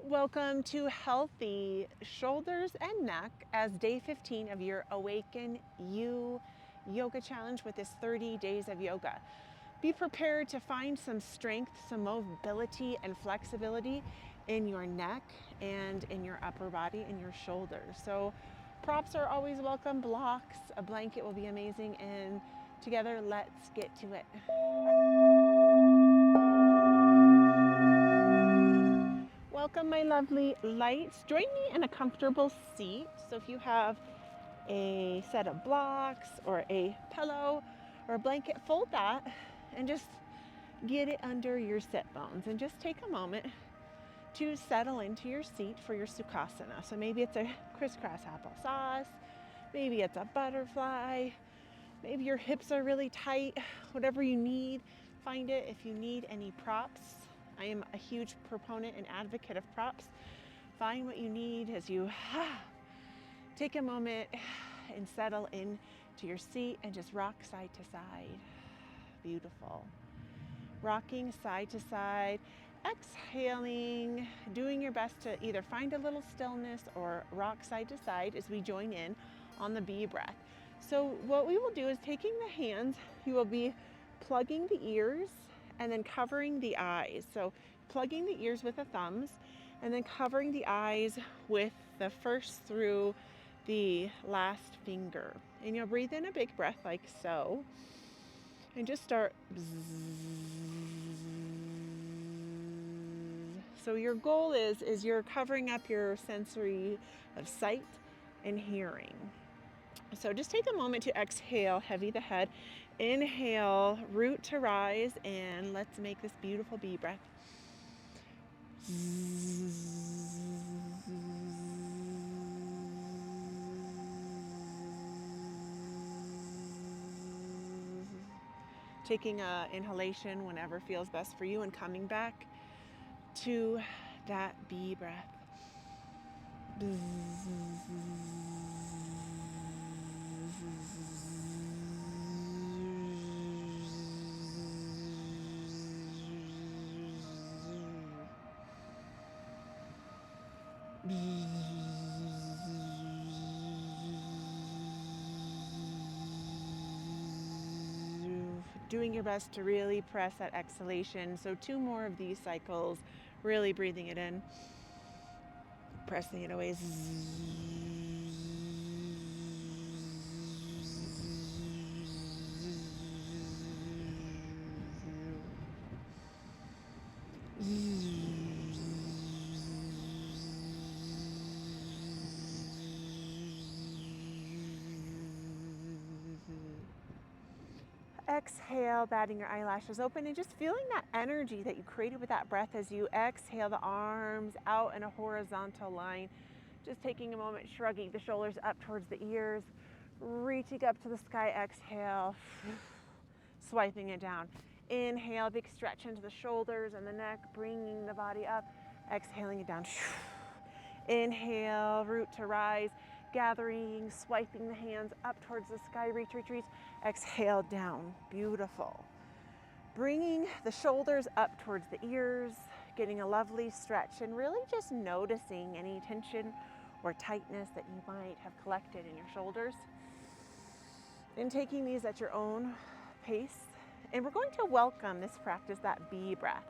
Welcome to Healthy Shoulders and Neck as day 15 of your Awaken You Yoga Challenge with this 30 days of yoga. Be prepared to find some strength, some mobility and flexibility in your neck and in your upper body and your shoulders. So props are always welcome, blocks, a blanket will be amazing, and together let's get to it. Welcome, my lovely lights. Join me in a comfortable seat. So if you have a set of blocks or a pillow or a blanket, fold that and just get it under your sit bones and just take a moment to settle into your seat for your Sukhasana. So maybe it's a crisscross applesauce, maybe it's a butterfly, maybe your hips are really tight, whatever you need, find it. If you need any props, I am a huge proponent and advocate of props. Find what you need as you take a moment and settle into your seat and just rock side to side. Beautiful. Rocking side to side, exhaling, doing your best to either find a little stillness or rock side to side as we join in on the bee breath. So what we will do is taking the hands, you will be plugging the ears and then covering the eyes. So plugging the ears with the thumbs and then covering the eyes with the first through the last finger. And you'll breathe in a big breath like so. And just start. So your goal is you're covering up your sensory of sight and hearing. So just take a moment to exhale, heavy the head. Inhale, root to rise, and let's make this beautiful bee breath. Taking an inhalation whenever feels best for you and coming back to that bee breath. Doing your best to really press that exhalation. So 2 more of these cycles, really breathing it in, pressing it away. Exhale, batting your eyelashes open and just feeling that energy that you created with that breath as you exhale the arms out in a horizontal line. Just taking a moment, shrugging the shoulders up towards the ears, reaching up to the sky, exhale, swiping it down. Inhale, big stretch into the shoulders and the neck, bringing the body up, exhaling it down. Inhale, root to rise, gathering, swiping the hands up towards the sky, reach, reach, reach. Exhale down, beautiful. Bringing the shoulders up towards the ears, getting a lovely stretch and really just noticing any tension or tightness that you might have collected in your shoulders. And taking these at your own pace. And we're going to welcome this practice, that bee breath.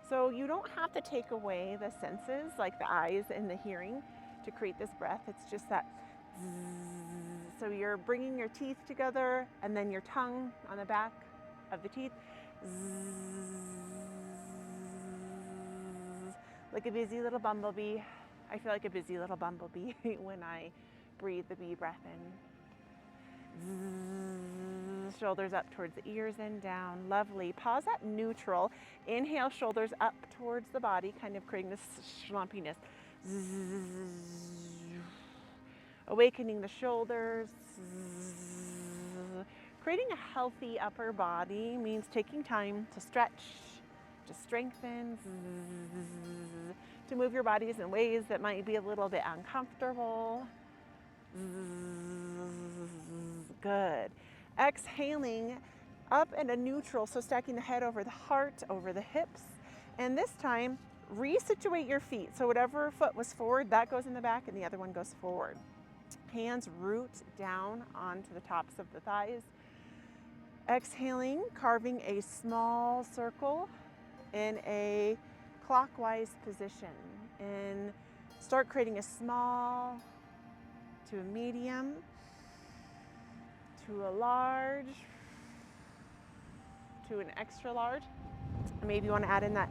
So you don't have to take away the senses like the eyes and the hearing to create this breath. It's just that zzz. So you're bringing your teeth together and then your tongue on the back of the teeth. Zzz. Like a busy little bumblebee. I feel like a busy little bumblebee when I breathe the bee breath in. Zzz. Shoulders up towards the ears and down. Lovely. Pause at neutral. Inhale, shoulders up towards the body, kind of creating this schlumpiness. Zzz. Awakening the shoulders. Zzz. Creating a healthy upper body means taking time to stretch, to strengthen, zzz, to move your bodies in ways that might be a little bit uncomfortable. Zzz. Good. Exhaling up in a neutral, so stacking the head over the heart, over the hips. And this time, resituate your feet. So whatever foot was forward, that goes in the back and the other one goes forward. Hands root down onto the tops of the thighs. Exhaling, carving a small circle in a clockwise position. And start creating a small to a medium to a large to an extra large. Maybe you want to add in that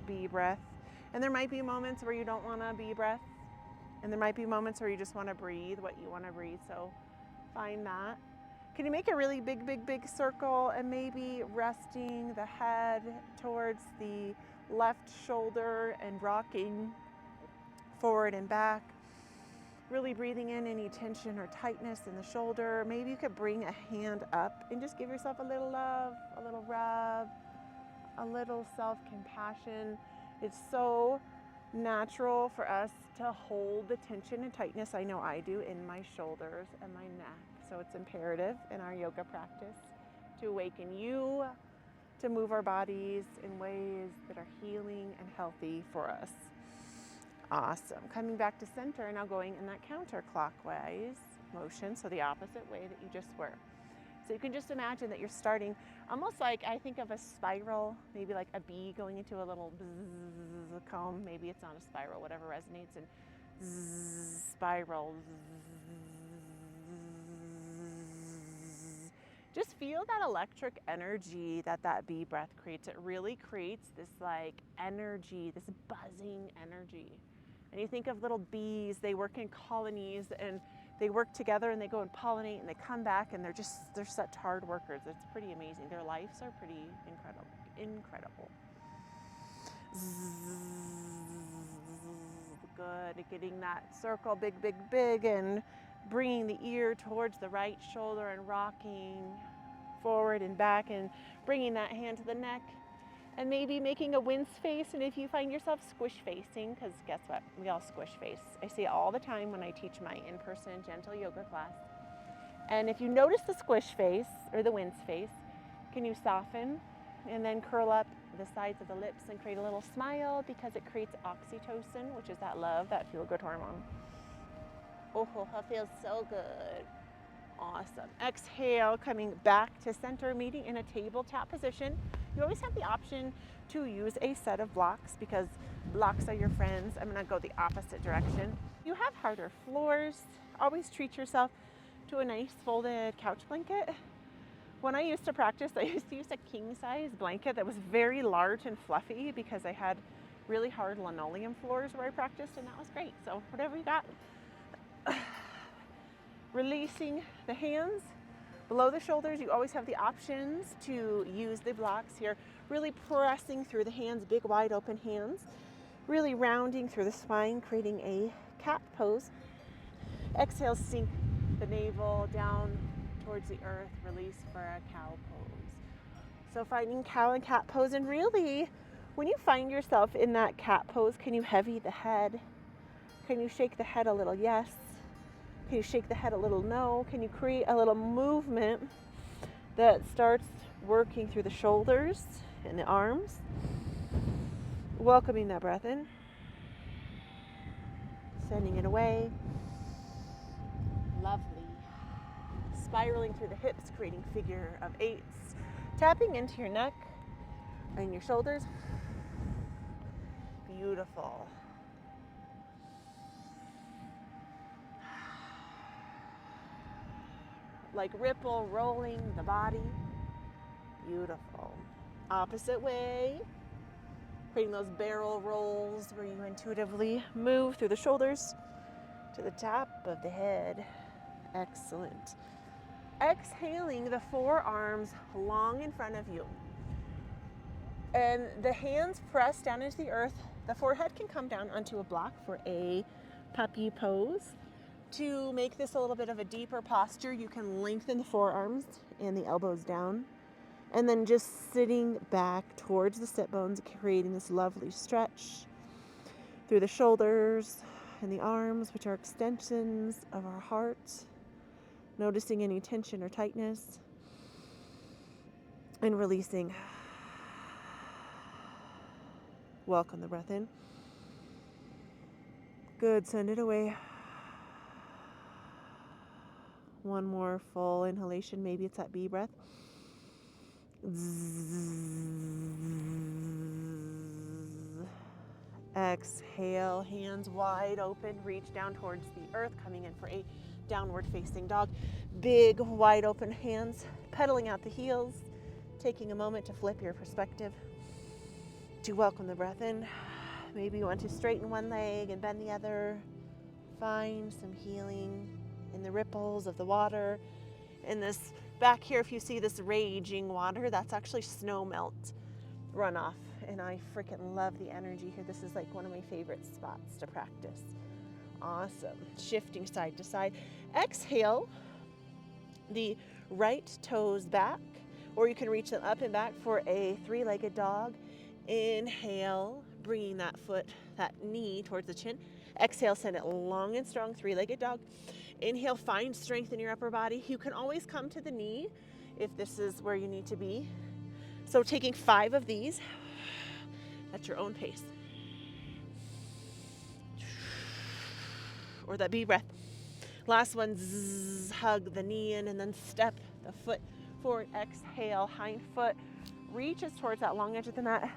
bee breath. And there might be moments where you don't want to bee breath. And there might be moments where you just want to breathe what you want to breathe. So find that. Can you make a really big, big, big circle and maybe resting the head towards the left shoulder and rocking forward and back. Really breathing in any tension or tightness in the shoulder. Maybe you could bring a hand up and just give yourself a little love, a little rub, a little self-compassion. It's so natural for us to hold the tension and tightness, I know I do, in my shoulders and my neck. So it's imperative in our yoga practice to awaken you, to move our bodies in ways that are healing and healthy for us. Awesome. Coming back to center, now going in that counterclockwise motion, so the opposite way that you just were. So you can just imagine that you're starting almost like, I think of a spiral, maybe like a bee going into a little comb. Maybe it's not a spiral, whatever resonates, and spiral. Just feel that electric energy that that bee breath creates. It really creates this like energy, this buzzing energy. And you think of little bees, they work in colonies and they work together and they go and pollinate and they come back and they're such hard workers. It's pretty amazing. Their lives are pretty incredible. Good, getting that circle big, big, big, and bringing the ear towards the right shoulder and rocking forward and back and bringing that hand to the neck. And maybe making a wince face, and if you find yourself squish facing, because guess what, we all squish face. I see it all the time when I teach my in-person gentle yoga class. And if you notice the squish face or the wince face, can you soften and then curl up the sides of the lips and create a little smile, because it creates oxytocin, which is that love, that feel-good hormone. Oh, that feels so good. Awesome. Exhale, coming back to center, meeting in a tabletop position. You always have the option to use a set of blocks, because blocks are your friends. I'm going to go the opposite direction. You have harder floors. Always treat yourself to a nice folded couch blanket. When I used to practice, I used to use a king-size blanket that was very large and fluffy, because I had really hard linoleum floors where I practiced, and that was great. So whatever you got. Releasing the hands below the shoulders. You always have the options to use the blocks here. Really pressing through the hands, big wide open hands. Really rounding through the spine, creating a cat pose. Exhale, sink the navel down towards the earth. Release for a cow pose. So finding cow and cat pose, and really when you find yourself in that cat pose, can you heavy the head? Can you shake the head a little yes? Can you shake the head a little no? Can you create a little movement that starts working through the shoulders and the arms? Welcoming that breath in. Sending it away. Lovely. Spiraling through the hips, creating figure of eights. Tapping into your neck and your shoulders. Beautiful. Like ripple rolling the body. Beautiful. Opposite way. Creating those barrel rolls where you intuitively move through the shoulders to the top of the head. Excellent. Exhaling, the forearms long in front of you. And the hands press down into the earth. The forehead can come down onto a block for a puppy pose. To make this a little bit of a deeper posture, you can lengthen the forearms and the elbows down. And then just sitting back towards the sit bones, creating this lovely stretch through the shoulders and the arms, which are extensions of our heart. Noticing any tension or tightness. And releasing Welcome the breath in. Good, send it away. One more full inhalation, maybe it's that B breath. Exhale, hands wide open, reach down towards the earth, coming in for a downward facing dog. Big, wide open hands, pedaling out the heels, taking a moment to flip your perspective, to welcome the breath in. Maybe you want to straighten one leg and bend the other. Find some healing in the ripples of the water. In this back here, if you see this raging water, that's actually snow melt runoff. And I freaking love the energy here. This is like one of my favorite spots to practice. Awesome. Shifting side to side. Exhale, the right toes back, or you can reach them up and back for a three-legged dog. Inhale, bringing that foot, that knee towards the chin. Exhale, send it long and strong, three-legged dog. Inhale, find strength in your upper body. You can always come to the knee if this is where you need to be. So taking 5 of these at your own pace. Or that B breath. Last one, zzz, hug the knee in and then step the foot forward. Exhale, hind foot reaches towards that long edge of the mat.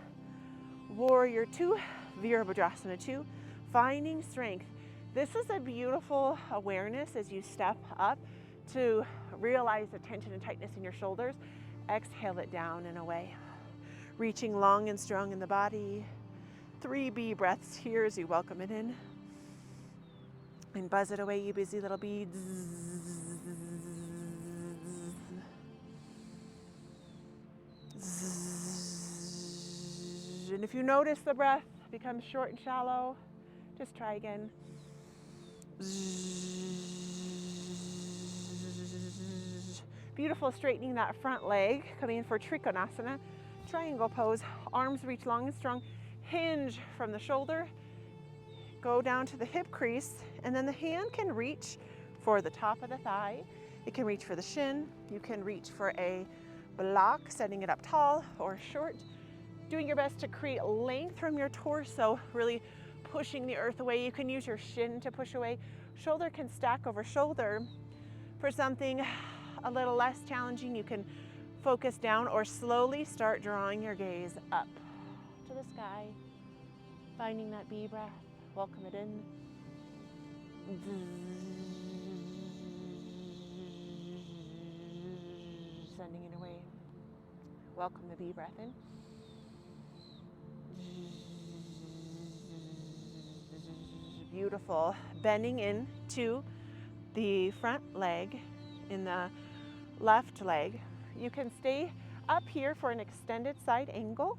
Warrior 2, Virabhadrasana 2, finding strength. This is a beautiful awareness as you step up to realize the tension and tightness in your shoulders. Exhale it down and away. Reaching long and strong in the body. 3 B breaths here as you welcome it in. And buzz it away, you busy little bees. And if you notice the breath becomes short and shallow, just try again. Beautiful, straightening that front leg, coming in for Trikonasana, triangle pose. Arms reach long and strong, hinge from the shoulder, go down to the hip crease, and then the hand can reach for the top of the thigh. It can reach for the shin. You can reach for a block, setting it up tall or short. Doing your best to create length from your torso, really pushing the earth away. You can use your shin to push away. Shoulder can stack over shoulder. For something a little less challenging, you can focus down or slowly start drawing your gaze up to the sky, finding that B breath. Welcome it in. Sending it away. Welcome the B breath in. Beautiful. Bending into the front leg in the left leg. You can stay up here for an extended side angle.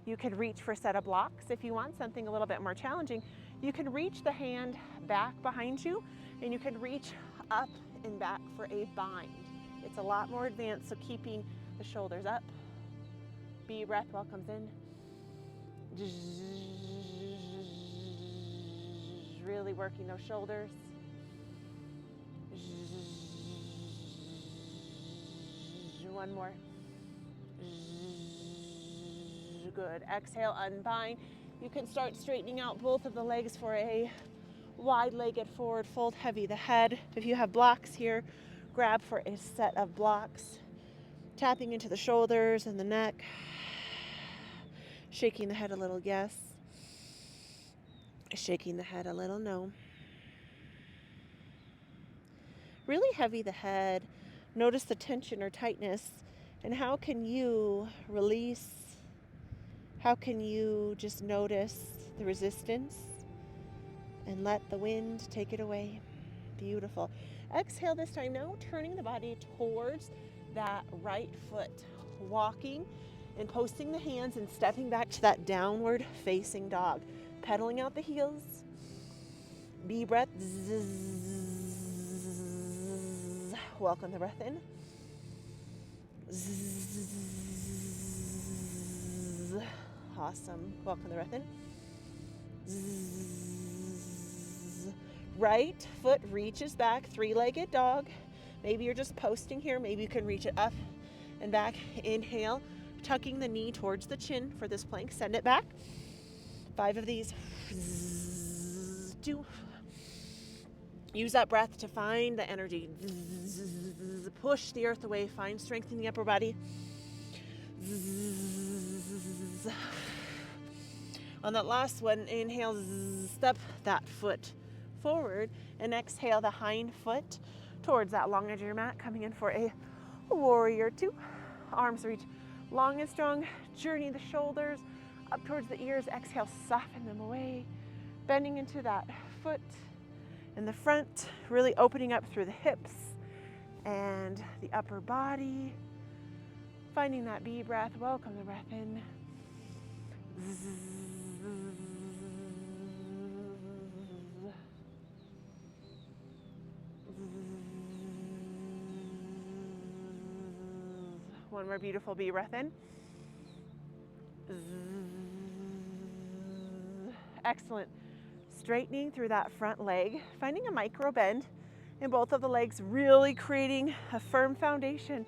You can reach for a set of blocks. If you want something a little bit more challenging, you can reach the hand back behind you and you can reach up and back for a bind. It's a lot more advanced, so keeping the shoulders up. B breath welcomes in. Really working those shoulders. One more. Good. Exhale, unbind. You can start straightening out both of the legs for a wide-legged forward fold, heavy the head. If you have blocks here, grab for a set of blocks. Tapping into the shoulders and the neck. Shaking the head a little, yes. Shaking the head a little, no. Really heavy the head. Notice the tension or tightness. And how can you release? How can you just notice the resistance and let the wind take it away? Beautiful. Exhale this time now, turning the body towards that right foot. Walking and posting the hands and stepping back to that downward facing dog. Pedaling out the heels. B breath. Zzz. Welcome the breath in. Zzz. Awesome. Welcome the breath in. Zzz. Right foot reaches back, three-legged dog. Maybe you're just posting here. Maybe you can reach it up and back. Inhale, tucking the knee towards the chin for this plank. Send it back. 5 of these. 2. Use that breath to find the energy. Push the earth away. Find strength in the upper body. On that last one, inhale, step that foot forward, and exhale the hind foot towards that long edge of your mat, coming in for a warrior 2. Arms reach long and strong. Journey the shoulders up towards the ears. Exhale, soften them away. Bending into that foot in the front, really opening up through the hips and the upper body. Finding that B breath. Welcome the breath in. One more beautiful B breath in. Excellent. Straightening through that front leg, finding a micro bend in both of the legs, really creating a firm foundation.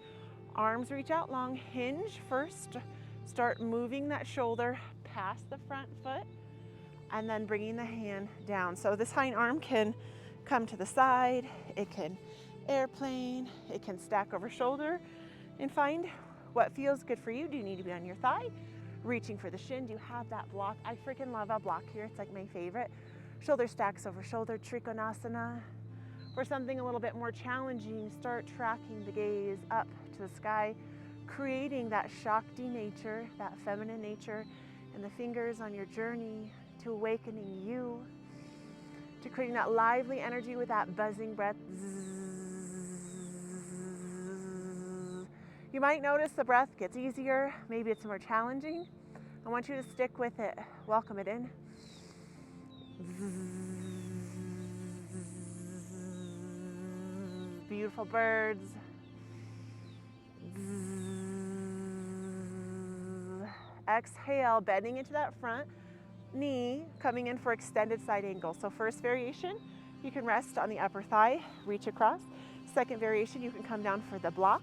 Arms reach out long, hinge first. Start moving that shoulder past the front foot and then bringing the hand down. So this hind arm can come to the side, it can airplane, it can stack over shoulder, and find what feels good for you. Do you need to be on your thigh? Reaching for the shin. Do you have that block? I freaking love a block here. It's like my favorite. Shoulder stacks over shoulder, Trikonasana. For something a little bit more challenging, start tracking the gaze up to the sky, creating that Shakti nature, that feminine nature, and the fingers on your journey to awakening you, to creating that lively energy with that buzzing breath. You might notice the breath gets easier. Maybe it's more challenging. I want you to stick with it. Welcome it in. Beautiful birds. Exhale, bending into that front knee, coming in for extended side angle. So first variation, you can rest on the upper thigh, reach across. Second variation, you can come down for the block.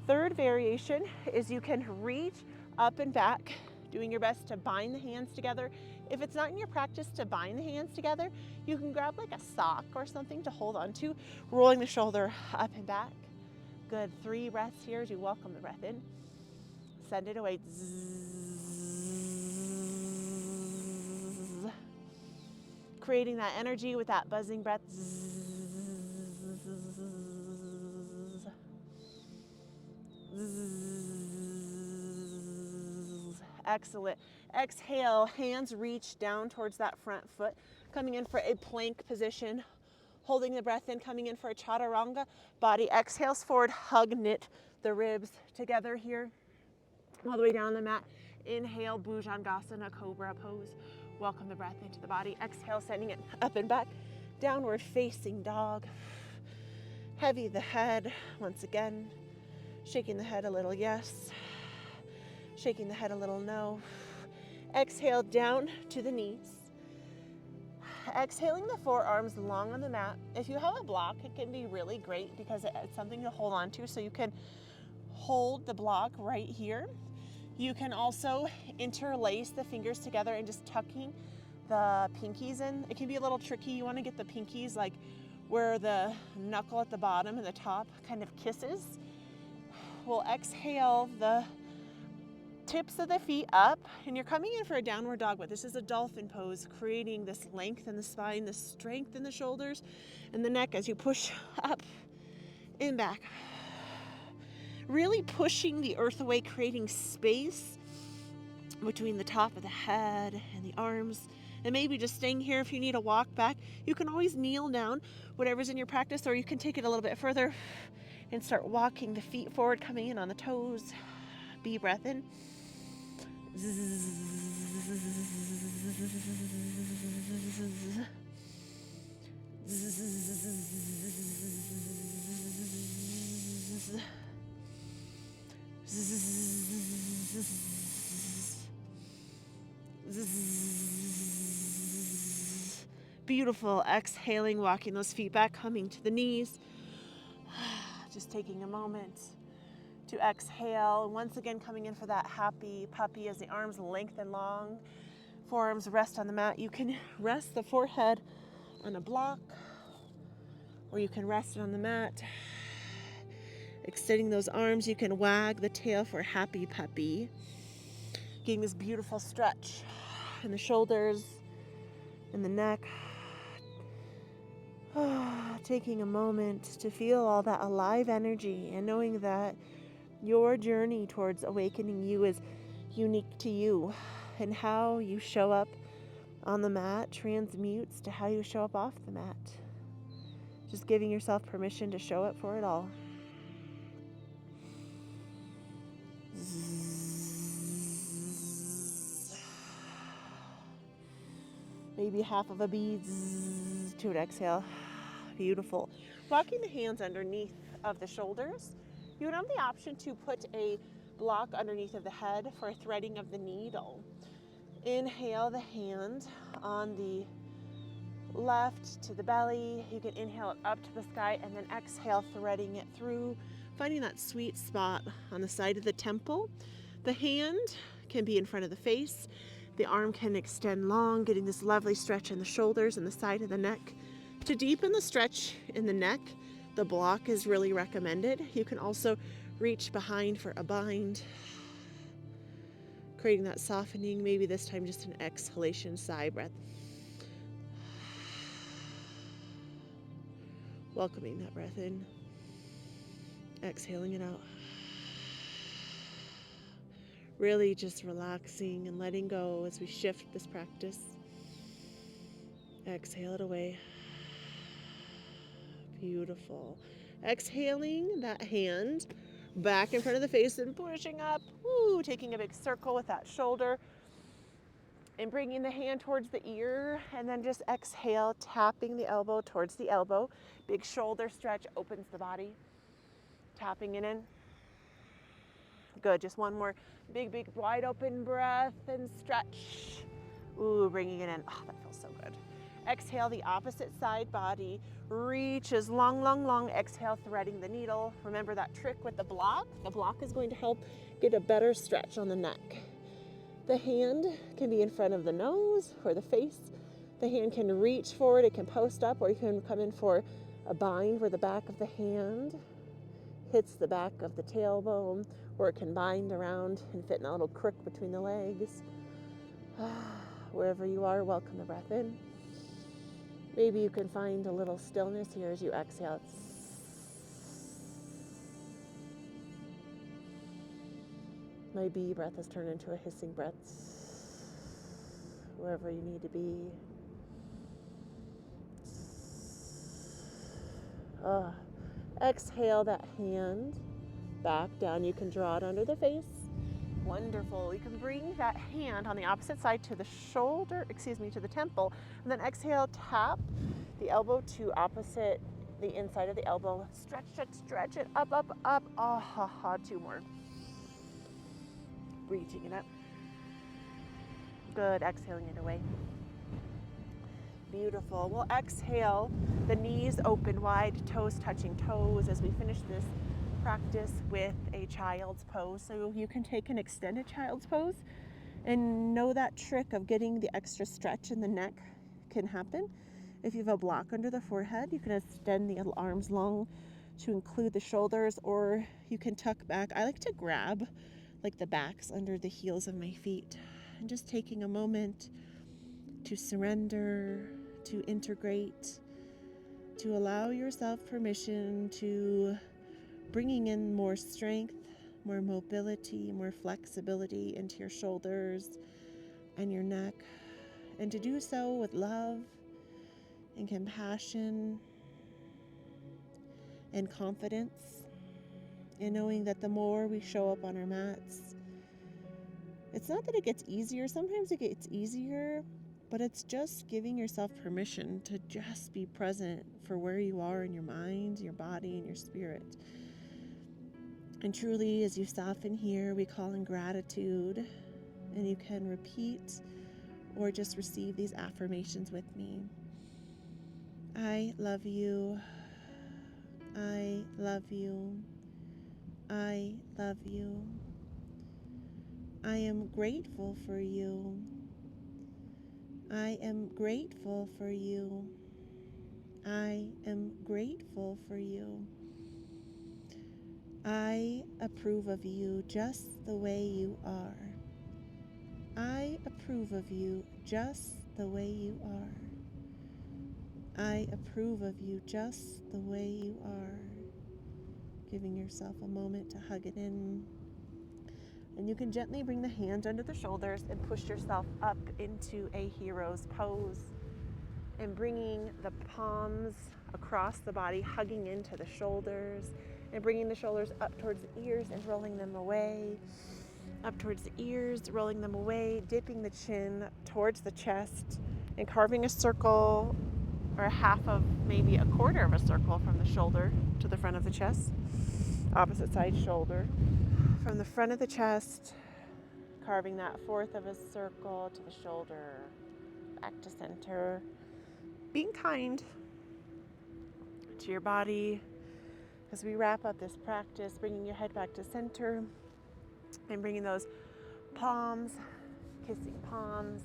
Third variation is you can reach up and back, doing your best to bind the hands together. If it's not in your practice to bind the hands together, you can grab like a sock or something to hold on to, rolling the shoulder up and back. Good. 3 breaths here as you welcome the breath in. Send it away. Creating that energy with that buzzing breath. Excellent. Exhale, hands reach down towards that front foot, coming in for a plank position, holding the breath in, coming in for a chaturanga. Body exhales forward, hug, knit the ribs together here, all the way down the mat. Inhale, Bhujangasana, cobra pose. Welcome the breath into the body. Exhale, sending it up and back, downward facing dog. Heavy the head once again, shaking the head a little yes, shaking the head a little no. Exhale down to the knees. Exhaling the forearms long on the mat. If you have a block, it can be really great because it's something to hold on to. So you can hold the block right here. You can also interlace the fingers together and just tucking the pinkies in. It can be a little tricky. You want to get the pinkies like where the knuckle at the bottom and the top kind of kisses. We'll exhale the tips of the feet up, and you're coming in for a downward dog, but this is a dolphin pose, creating this length in the spine, this strength in the shoulders and the neck as you push up and back. Really pushing the earth away, creating space between the top of the head and the arms, and maybe just staying here. If you need a walk back, you can always kneel down, whatever's in your practice, or you can take it a little bit further and start walking the feet forward, coming in on the toes. Be breath in. Beautiful. Exhaling, walking those feet back, coming to the knees. Just taking a moment to exhale. Once again, coming in for that happy puppy as the arms lengthen long. forearms rest on the mat. You can rest the forehead on a block, or you can rest it on the mat. Extending those arms, you can wag the tail for happy puppy. Getting this beautiful stretch in the shoulders, in the neck. Taking a moment to feel all that alive energy and knowing that your journey towards awakening you is unique to you, and how you show up on the mat transmutes to how you show up off the mat. Just giving yourself permission to show up for it all. Maybe half of a bead to an exhale. Beautiful. Walking the hands underneath of the shoulders. You would have the option to put a block underneath of the head for threading of the needle. Inhale the hand on the left to the belly. You can inhale it up to the sky and then exhale, threading it through, finding that sweet spot on the side of the temple. The hand can be in front of the face. The arm can extend long, getting this lovely stretch in the shoulders and the side of the neck. To deepen the stretch in the neck, the block is really recommended. You can also reach behind for a bind, creating that softening, maybe this time just an exhalation, sigh breath. Welcoming that breath in, exhaling it out. Really just relaxing and letting go as we shift this practice. Exhale it away. Beautiful. Exhaling that hand back in front of the face and pushing up. Woo, taking a big circle with that shoulder and bringing the hand towards the ear, and then just exhale, tapping the elbow towards the elbow. Big shoulder stretch opens the body. Tapping it in. Good. Just one more big wide open breath and stretch. Ooh, bringing it in. Oh, that feels so good. Exhale the opposite side body. Reaches long. Exhale, threading the needle. Remember that trick with the block? The block is going to help get a better stretch on the neck. The hand can be in front of the nose or the face. The hand can reach forward. It can post up, or you can come in for a bind where the back of the hand hits the back of the tailbone, or it can bind around and fit in a little crook between the legs. Wherever you are, welcome the breath in. Maybe you can find a little stillness here as you exhale. My bee breath has turned into a hissing breath. Wherever you need to be. Exhale that hand back down. You can draw it under the face. Wonderful. You can bring that hand on the opposite side to the shoulder, to the temple, and then exhale, tap the elbow to opposite the inside of the elbow. Stretch it up. Two more. Reaching it up. Good. Exhaling it away. Beautiful. We'll exhale, the knees open wide, toes touching toes, as we finish this practice with a child's pose. So you can take an extended child's pose and know that trick of getting the extra stretch in the neck can happen. If you have a block under the forehead, you can extend the arms long to include the shoulders, or you can tuck back. I like to grab like the backs under the heels of my feet, and just taking a moment to surrender, to integrate, to allow yourself permission to bringing in more strength, more mobility, more flexibility into your shoulders and your neck, and to do so with love and compassion and confidence, and knowing that the more we show up on our mats, it's not that it gets easier. Sometimes it gets easier, but it's just giving yourself permission to just be present for where you are in your mind, your body, and your spirit. And truly, as you soften here, we call in gratitude, and you can repeat or just receive these affirmations with me. I love you. I love you. I love you. I am grateful for you. I am grateful for you. I am grateful for you. I approve of you just the way you are. I approve of you just the way you are. I approve of you just the way you are. Giving yourself a moment to hug it in. And you can gently bring the hands under the shoulders and push yourself up into a hero's pose. And bringing the palms across the body, hugging into the shoulders, and bringing the shoulders up towards the ears and rolling them away. Up towards the ears, rolling them away, dipping the chin towards the chest, and carving a circle or half of, maybe a quarter of a circle from the shoulder to the front of the chest. Opposite side shoulder. From the front of the chest, carving that fourth of a circle to the shoulder, back to center. Being kind to your body as we wrap up this practice, bringing your head back to center and bringing those palms, kissing palms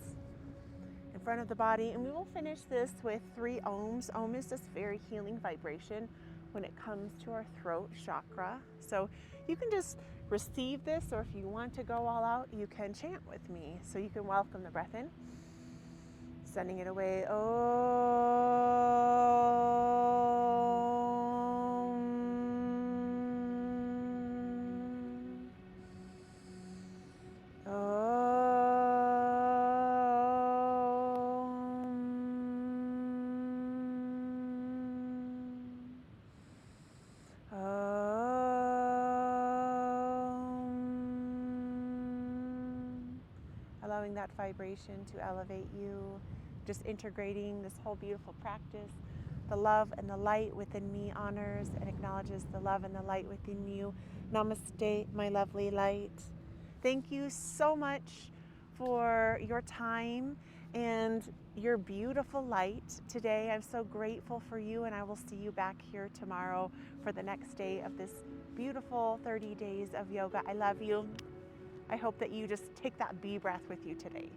in front of the body. And we will finish this with 3 ohms. Ohm is this very healing vibration when it comes to our throat chakra. So you can just receive this, or if you want to go all out, you can chant with me. So you can welcome the breath in, sending it away. Allowing that vibration to elevate you, just integrating this whole beautiful practice. The love and the light within me honors and acknowledges the love and the light within you. Namaste, my lovely light. Thank you so much for your time and your beautiful light today. I'm so grateful for you, and I will see you back here tomorrow for the next day of this beautiful 30 days of yoga. I love you. I hope that you just take that bee breath with you today.